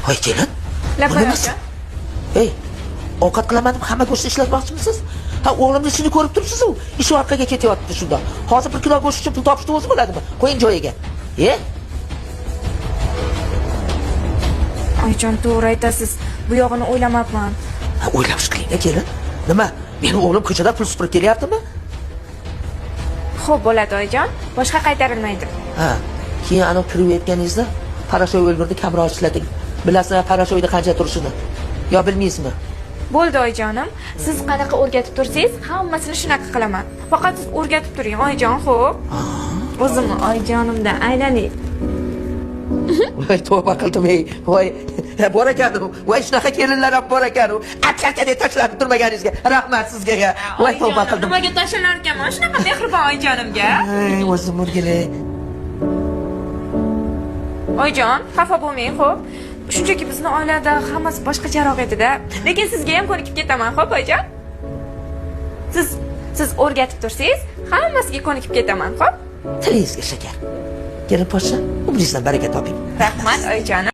Voy kelin. Laparaka. Ey, ovqat qilaman deb hamma go'shtni ishlatmoqchimisiz? Ha, o'g'limni ishini ko'rib turibsiz-ku. Ish orqaga ketyapti shunda. Hozir 1 kilo go'sht uchun pul topishni o'zi bo'ladimi? Qo'ying joyiga. Oyijon, to'g'ri aytasiz. Bu yog'ini o'ylamabman. O'ylab qiling, kelin. Nima? Meni o'g'lim ko'chada pul supurib kelyaptimi? Xo'p, bo'ladi oyijon. Boshqa qaytarilmaydi. Ha, keyin aniq kirib yetganingizda parashoy o'lgurni kamroq ishlating. Bilasizmi parashoyda qancha turishini? Yo bilmaysizmi? Bo'ldi oyijonim. Siz qanaqa o'rgatib tursangiz, hammasini shunaqa qilaman. Faqat siz o'rgatib turing, oyijon, xo'p? O'zim oyijonimdan aylanay. Voy tavba qildim ey. Voy bor ekan-ku. Voy shunaqa kelinlar ham bor ekan-ku. Achchakada tashlab turmaganingizga rahmat sizga. Voy tavba qildim. Nimaga tashlanar ekanman? Shunaqa mehribon oyijonimga. Ey, o'zim murgili. Oyijon, xafa bo'lmang, xo'p? Shunchaki bizning oilada hammasi boshqacharoq edi-da. Lekin sizga ham ko'nikib ketaman, xo'p, oyijon? Siz o'rgatib tursangiz, hammasiga ko'nikib ketaman, xo'p? Tilingizga shakar. Kelin poshsha, umringizdan baraka toping. Rahmat, oyijonim.